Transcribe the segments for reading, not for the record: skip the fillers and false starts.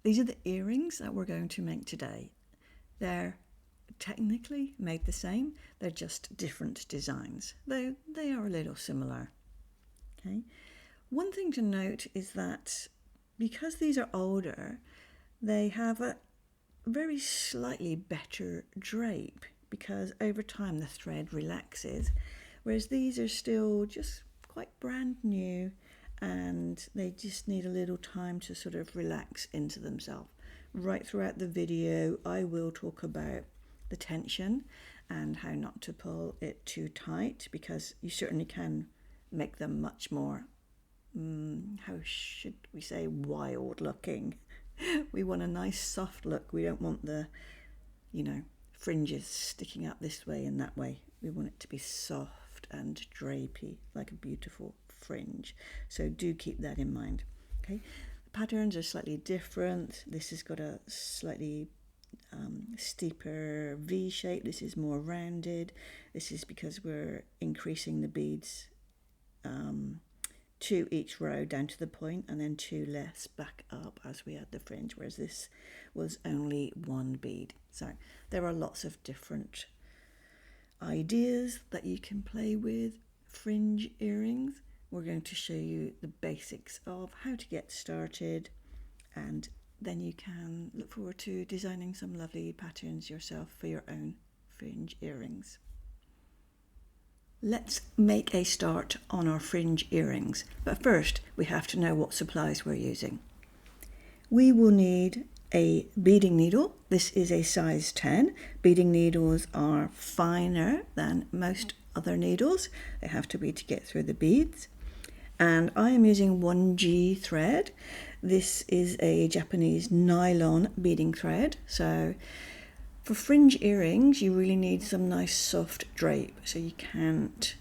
These are the earrings that we're going to make today. They're technically made the same, they're just different designs, though they are a little similar. Okay. One thing to note is that because these are older, they have a very slightly better drape because over time the thread relaxes, whereas these are still just quite brand new and they just need a little time to sort of relax into themselves. Right throughout the video I will talk about the tension and how not to pull it too tight, because you certainly can make them much more, how should we say, wild looking. We want a nice soft look. We don't want the, fringes sticking up this way and that way. We want it to be soft and drapey, like a beautiful fringe. So do keep that in mind. Okay, the patterns are slightly different. This has got a slightly steeper V shape. This is more rounded. This is because we're increasing the beads 2 each row down to the point and then 2 less back up as we add the fringe, whereas this was only 1 bead. So there are lots of different ideas that you can play with fringe earrings. We're going to show you the basics of how to get started, and then you can look forward to designing some lovely patterns yourself for your own fringe earrings. Let's make a start on our fringe earrings, but first we have to know what supplies we're using. We will need a beading needle. This is a size 10. Beading needles are finer than most other needles. They have to be to get through the beads. And I am using wonky thread. This is a Japanese nylon beading thread. So for fringe earrings, you really need some nice soft drape, so you can't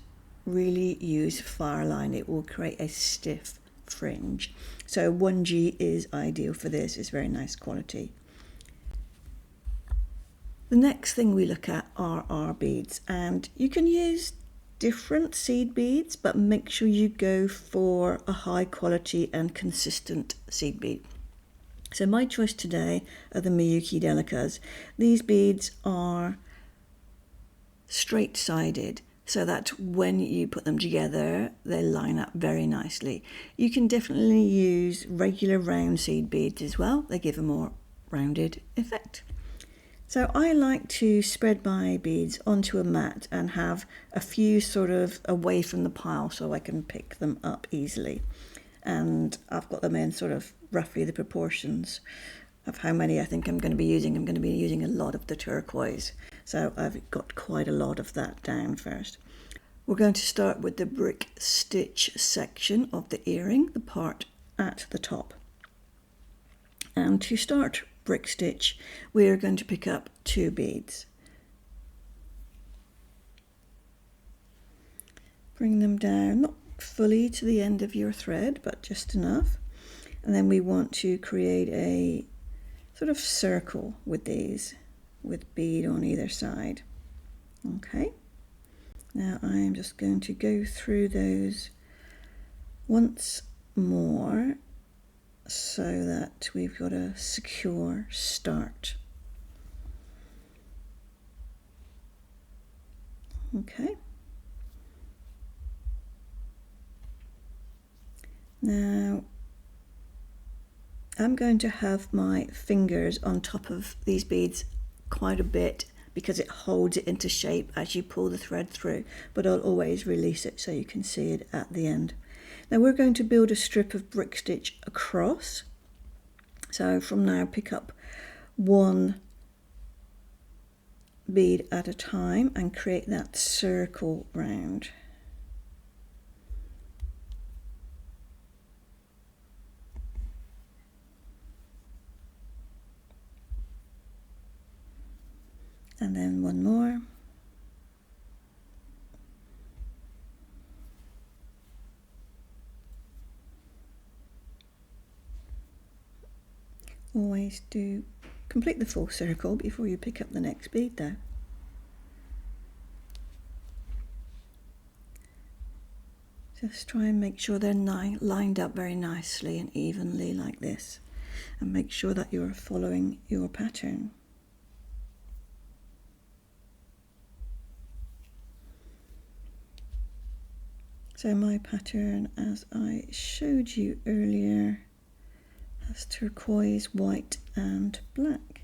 really use fire line. It will create a stiff fringe. So 1G is ideal for this, it's very nice quality. The next thing we look at are our beads, and you can use different seed beads, but make sure you go for a high quality and consistent seed bead. So my choice today are the Miyuki Delicas. These beads are straight-sided, so that when you put them together, they line up very nicely. You can definitely use regular round seed beads as well. They give a more rounded effect. So I like to spread my beads onto a mat and have a few sort of away from the pile so I can pick them up easily. And I've got them in sort of roughly the proportions of how many I think I'm going to be using. I'm going to be using a lot of the turquoise, so I've got quite a lot of that down first. We're going to start with the brick stitch section of the earring, the part at the top. And to start brick stitch, we are going to pick up 2 beads. Bring them down, not fully to the end of your thread, but just enough. And then we want to create a sort of circle with these, with bead on either side. Okay, now I am just going to go through those once more so that we've got a secure start. Okay. Now I'm going to have my fingers on top of these beads quite a bit because it holds it into shape as you pull the thread through, but I'll always release it so you can see it at the end. Now we're going to build a strip of brick stitch across. So from now pick up 1 bead at a time and create that circle round. And then 1 more. Always do complete the full circle before you pick up the next bead though. Just try and make sure they're lined up very nicely and evenly like this. and make sure that you're following your pattern. So my pattern, as I showed you earlier, has turquoise, white and black.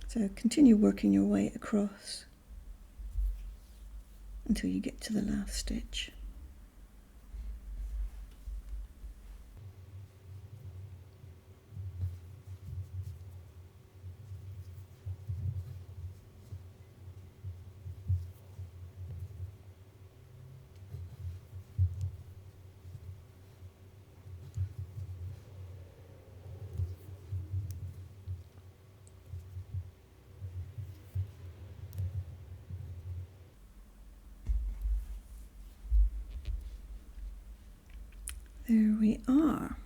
So continue working your way across until you get to the last stitch. There we are.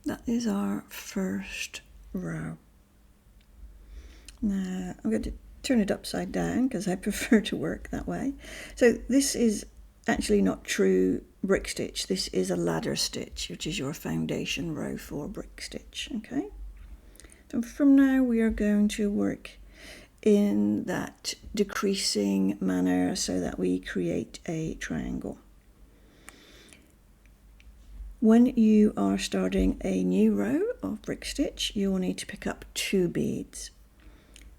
That is our first row. Now I'm going to turn it upside down because I prefer to work that way. So this is actually not true brick stitch. This is a ladder stitch, which is your foundation row for brick stitch. Okay. So from now we are going to work in that decreasing manner so that we create a triangle. When you are starting a new row of brick stitch, you will need to pick up 2 beads.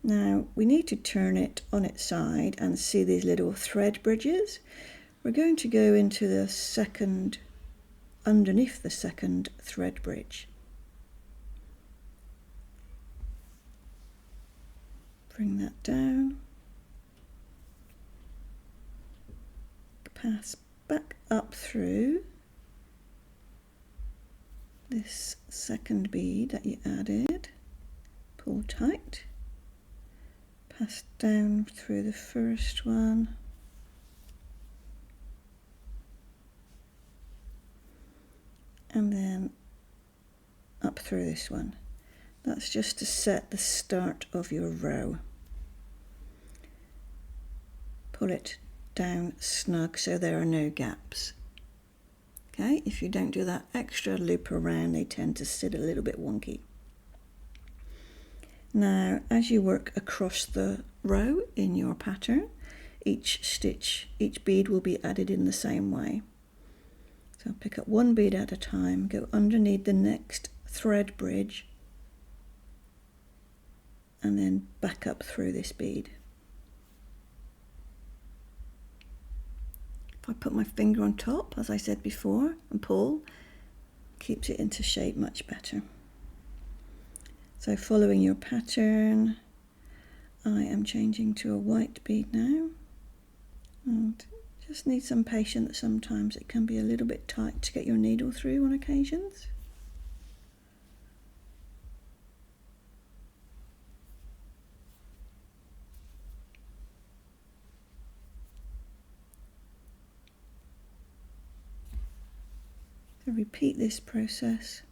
Now we need to turn it on its side and see these little thread bridges. We're going to go into the second, underneath the second thread bridge. Bring that down. Pass back up through this second bead that you added, pull tight, pass down through the first one, and then up through this one. That's just to set the start of your row. Pull it down snug so there are no gaps. Okay, if you don't do that extra loop around, they tend to sit a little bit wonky. Now, as you work across the row in your pattern, each bead will be added in the same way. So pick up 1 bead at a time, go underneath the next thread bridge, and then back up through this bead. If I put my finger on top, as I said before, and pull, keeps it into shape much better. So following your pattern, I am changing to a white bead now. And just need some patience. Sometimes it can be a little bit tight to get your needle through on occasions. So repeat this process.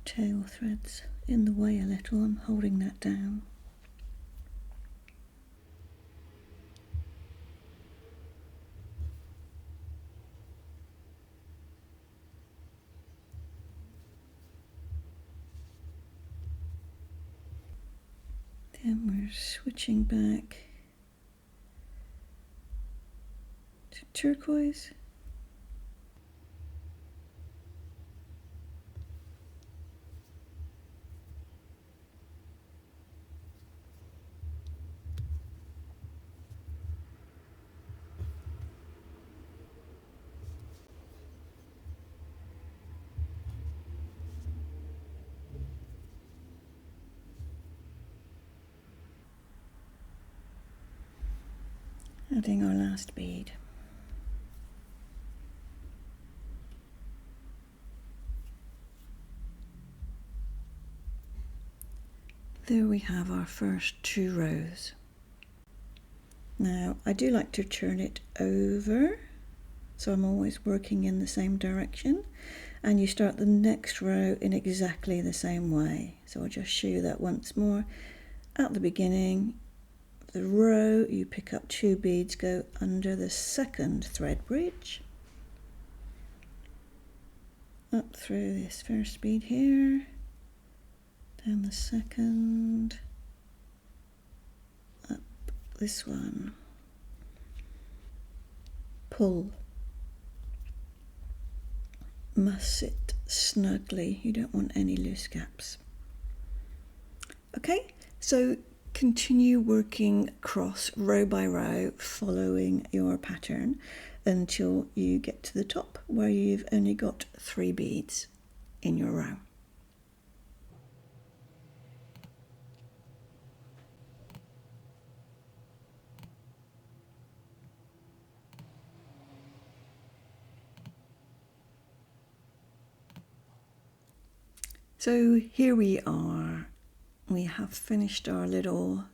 Tail threads in the way a little, I'm holding that down. Then we're switching back to turquoise. Adding our last bead. there we have our first 2 rows. Now I do like to turn it over, so I'm always working in the same direction, and you start the next row in exactly the same way. So I'll just show you that once more. At the beginning of the row, you pick up 2 beads, go under the second thread bridge, up through this first bead here, down the second, up this one, pull. Must sit snugly, you don't want any loose gaps. Okay, so continue working across row by row, following your pattern until you get to the top where you've only got 3 beads in your row. So here we are. We have finished our little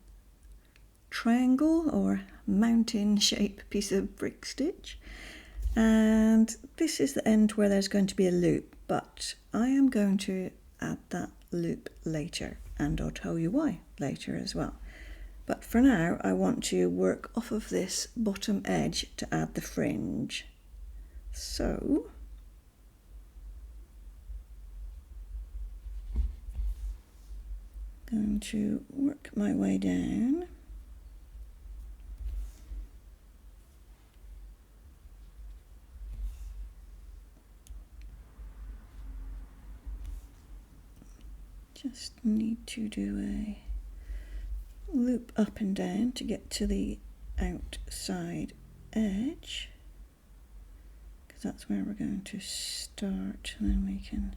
triangle or mountain shape piece of brick stitch, and this is the end where there's going to be a loop, but I am going to add that loop later, and I'll tell you why later as well. But for now I want to work off of this bottom edge to add the fringe. So going to work my way down. Just need to do a loop up and down to get to the outside edge, because that's where we're going to start, and then we can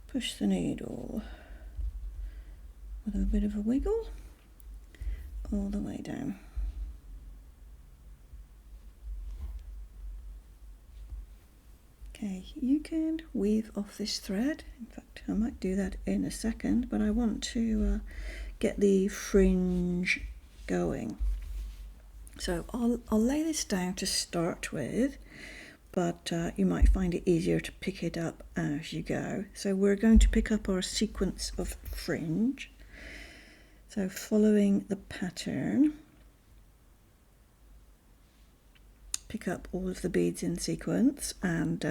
push the needle with a bit of a wiggle all the way down. Okay, you can weave off this thread. In fact, I might do that in a second, but I want to get the fringe going. So I'll lay this down to start with, but you might find it easier to pick it up as you go. So we're going to pick up our sequence of fringe. So following the pattern, pick up all of the beads in sequence, and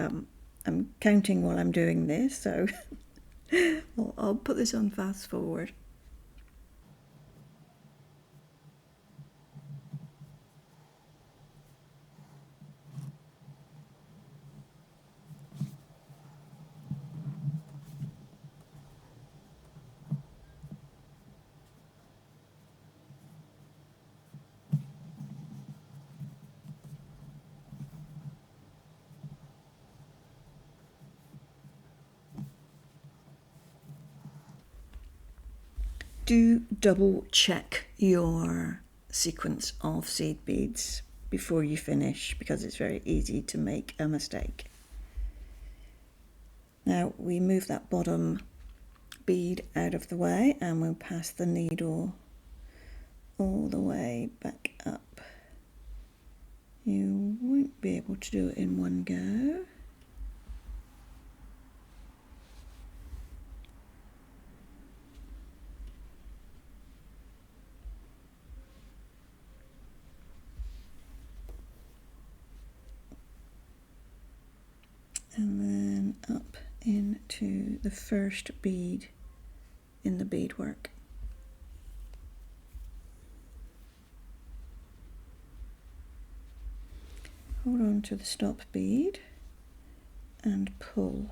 I'm counting while I'm doing this, so I'll put this on fast forward. Do double check your sequence of seed beads before you finish, because it's very easy to make a mistake. Now we move that bottom bead out of the way and we'll pass the needle all the way back up. You won't be able to do it in one go. And then up into the first bead in the beadwork. Hold on to the stop bead and pull.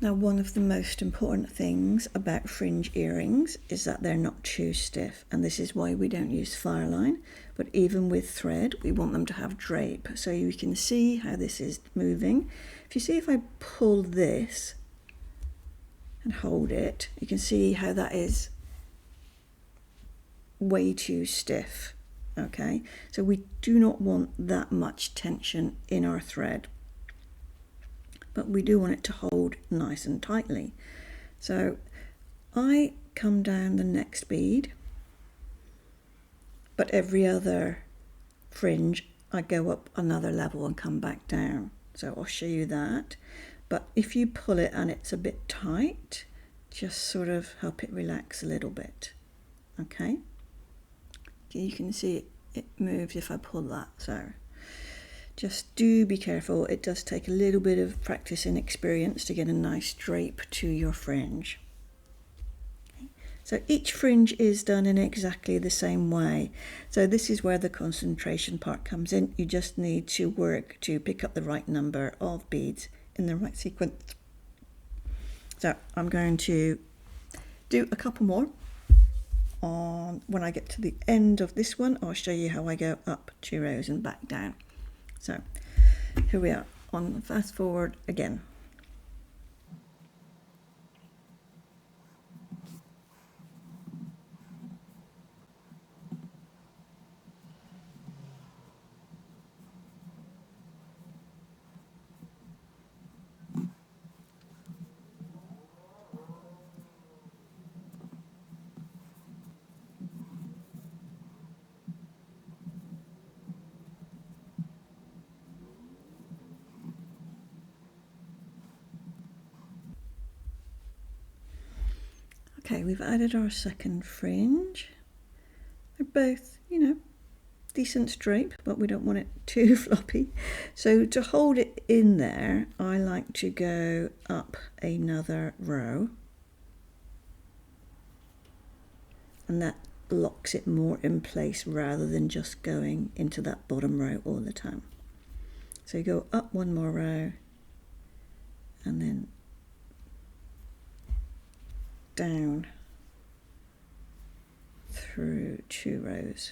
Now, one of the most important things about fringe earrings is that they're not too stiff, and this is why we don't use fireline, but even with thread we want them to have drape. So you can see how this is moving. If you see, if I pull this and hold it, you can see how that is way too stiff. Okay, so we do not want that much tension in our thread, but we do want it to hold nice and tightly. So I come down the next bead, but every other fringe I go up another level and come back down. So I'll show you that. But if you pull it and it's a bit tight, just sort of help it relax a little bit. Okay? You can see it moves if I pull that. So just do be careful. It does take a little bit of practice and experience to get a nice drape to your fringe. Okay. So each fringe is done in exactly the same way. So this is where the concentration part comes in. You just need to work to pick up the right number of beads in the right sequence. So I'm going to do a couple more. When I get to the end of this one, I'll show you how I go up 2 rows and back down. So here we are on fast forward again. Okay, we've added our second fringe. They're both, decent drape, but we don't want it too floppy. So to hold it in there, I like to go up another row. And that locks it more in place rather than just going into that bottom row all the time. So you go up one more row and then down through 2 rows.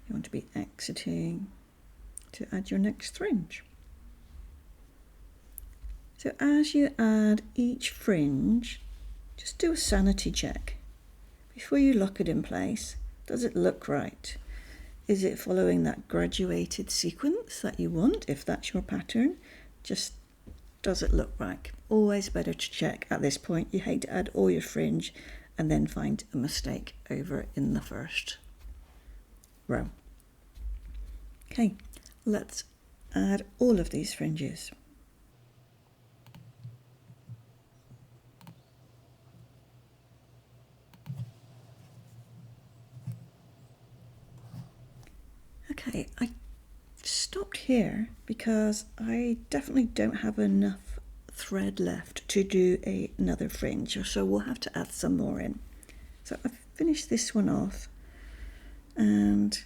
You want to be exiting to add your next fringe. So as you add each fringe, just do a sanity check. Before you lock it in place, does it look right? Is it following that graduated sequence that you want, if that's your pattern? Just does it look right? Always better to check at this point. You hate to add all your fringe and then find a mistake over in the first row. Okay, let's add all of these fringes. Okay, I stopped here because I definitely don't have enough thread left to do another fringe, so we'll have to add some more in. So I've finished this one off, and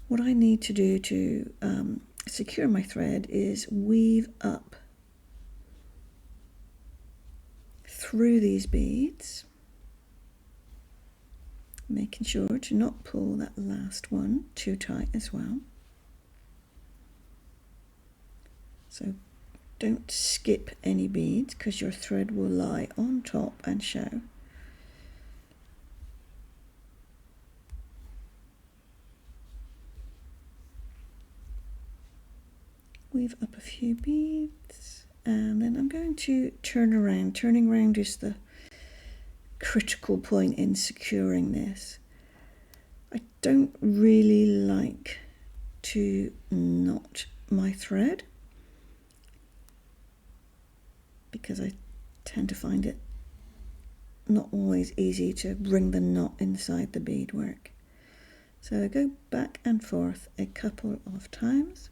what I need to do to secure my thread is weave up through these beads, making sure to not pull that last one too tight as well. So don't skip any beads because your thread will lie on top and show. Weave up a few beads and then I'm going to turn around. Turning around is the critical point in securing this. I don't really like to knot my thread because I tend to find it not always easy to bring the knot inside the beadwork. So go back and forth a couple of times.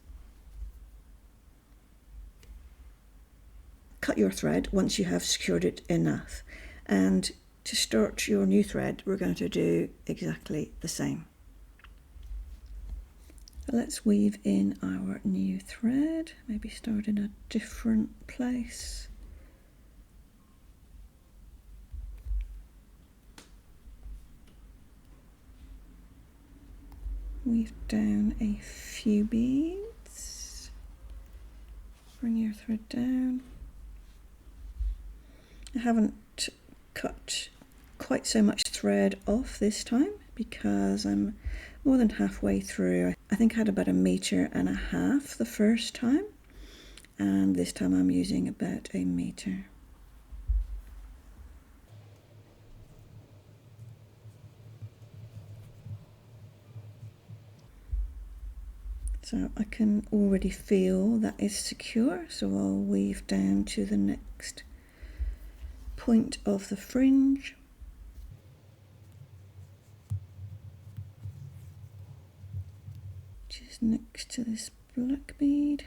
Cut your thread once you have secured it enough, and to start your new thread we're going to do exactly the same. So let's weave in our new thread, maybe start in a different place. Weave down a few beads, bring your thread down. I haven't cut quite so much thread off this time because I'm more than halfway through. I think I had about 1.5 meters the first time, and this time I'm using about 1 meter. So I can already feel that is secure, so I'll weave down to the next point of the fringe. Which is next to this black bead.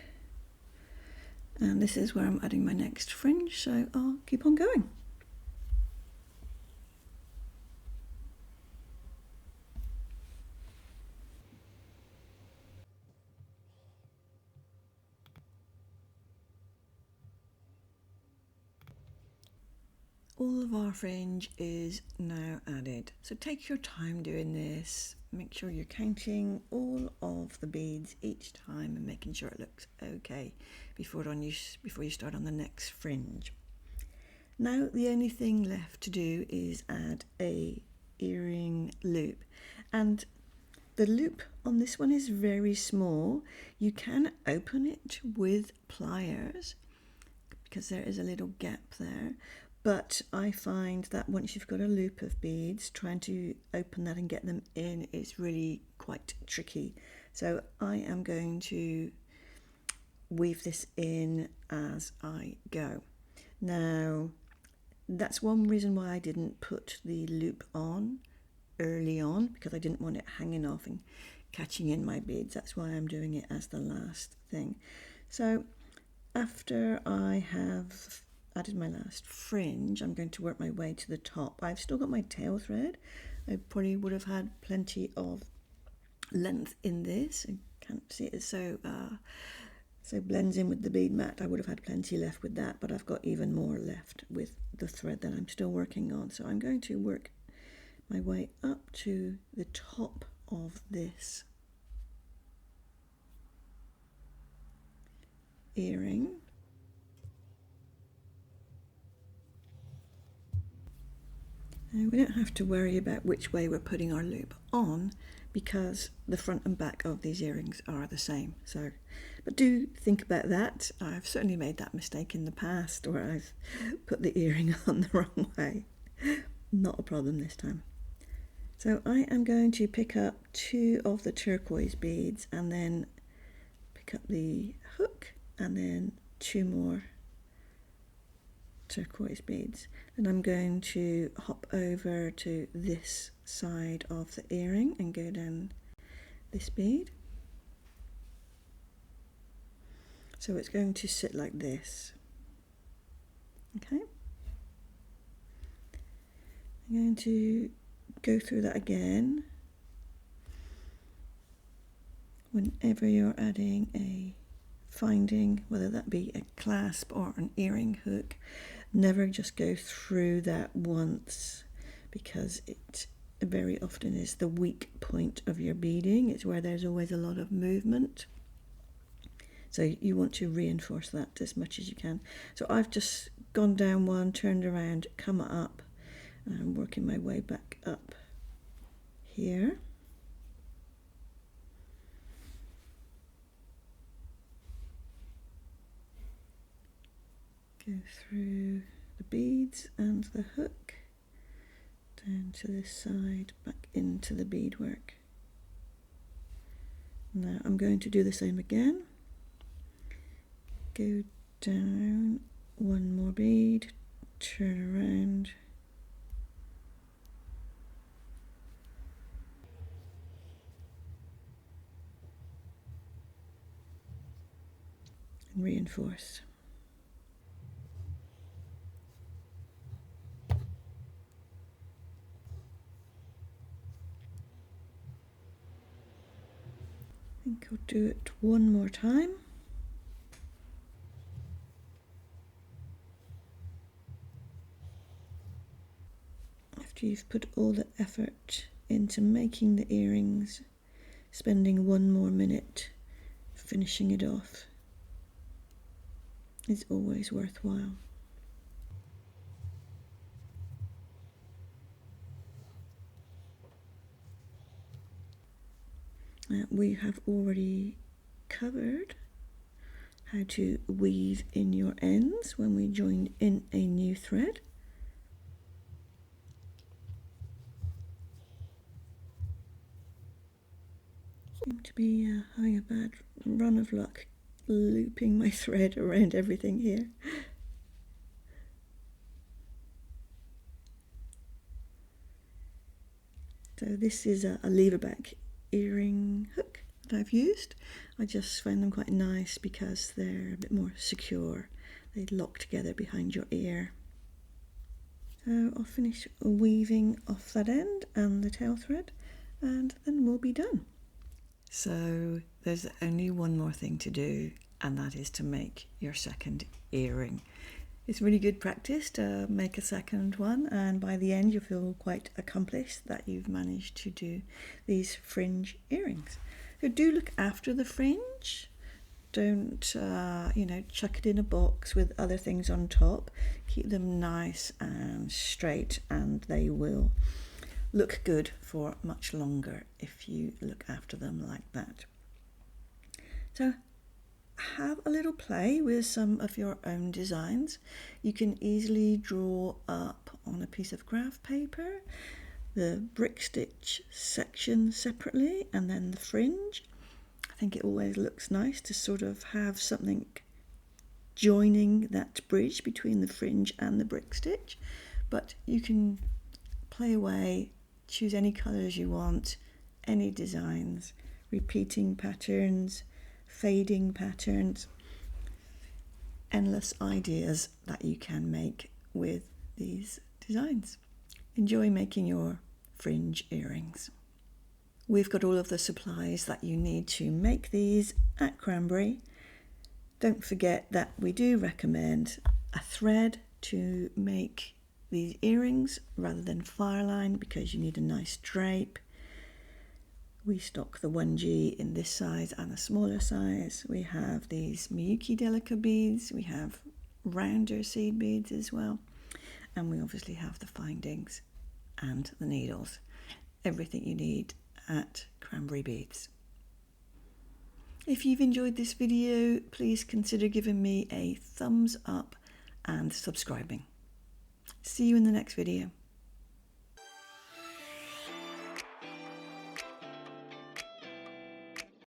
And this is where I'm adding my next fringe, so I'll keep on going. All of our fringe is now added, so take your time doing this. Make sure you're counting all of the beads each time and making sure it looks okay before you start on the next fringe. Now the only thing left to do is add a earring loop, and the loop on this one is very small. You can open it with pliers because there is a little gap there, but I find that once you've got a loop of beads, trying to open that and get them in is really quite tricky. So I am going to weave this in as I go. Now, that's one reason why I didn't put the loop on early on, because I didn't want it hanging off and catching in my beads. That's why I'm doing it as the last thing. So after I have added my last fringe, I'm going to work my way to the top. I've still got my tail thread. I probably would have had plenty of length in this. I can't see it so blends in with the bead mat. I would have had plenty left with that, but I've got even more left with the thread that I'm still working on. So I'm going to work my way up to the top of this earring. Now we don't have to worry about which way we're putting our loop on because the front and back of these earrings are the same. So, but do think about that. I've certainly made that mistake in the past where I've put the earring on the wrong way. Not a problem this time. So I am going to pick up 2 of the turquoise beads and then pick up the hook and then 2 more turquoise beads. And I'm going to hop over to this side of the earring and go down this bead. So it's going to sit like this. Okay. I'm going to go through that again. Whenever you're adding a finding, whether that be a clasp or an earring hook, never just go through that once, because it very often is the weak point of your beading. It's where there's always a lot of movement. So you want to reinforce that as much as you can. So I've just gone down one, turned around, come up, and I'm working my way back up here. Go through the beads and the hook, down to this side, back into the beadwork. Now I'm going to do the same again. Go down, one more bead, turn around, and reinforce. I think I'll do it one more time. After you've put all the effort into making the earrings, spending one more minute finishing it off is always worthwhile. We have already covered how to weave in your ends when we join in a new thread. Seem to be having a bad run of luck looping my thread around everything here. So this is a lever back earring hook that I've used. I just find them quite nice because they're a bit more secure. They lock together behind your ear. So I'll finish weaving off that end and the tail thread, and then we'll be done. So there's only one more thing to do, and that is to make your second earring. It's really good practice to make a second one, and by the end you'll feel quite accomplished that you've managed to do these fringe earrings. So do look after the fringe. Don't, chuck it in a box with other things on top. Keep them nice and straight, and they will look good for much longer if you look after them like that. So have a little play with some of your own designs. You can easily draw up on a piece of graph paper the brick stitch section separately and then the fringe. I think it always looks nice to sort of have something joining that bridge between the fringe and the brick stitch, but you can play away, choose any colours you want, any designs, repeating patterns, fading patterns, endless ideas that you can make with these designs. Enjoy making your fringe earrings. We've got all of the supplies that you need to make these at Cranberry. Don't forget that we do recommend a thread to make these earrings rather than fireline because you need a nice drape. We stock the 1G in this size and a smaller size. We have these Miyuki Delica beads. We have rounder seed beads as well. And we obviously have the findings and the needles. Everything you need at Cranberry Beads. If you've enjoyed this video, please consider giving me a thumbs up and subscribing. See you in the next video.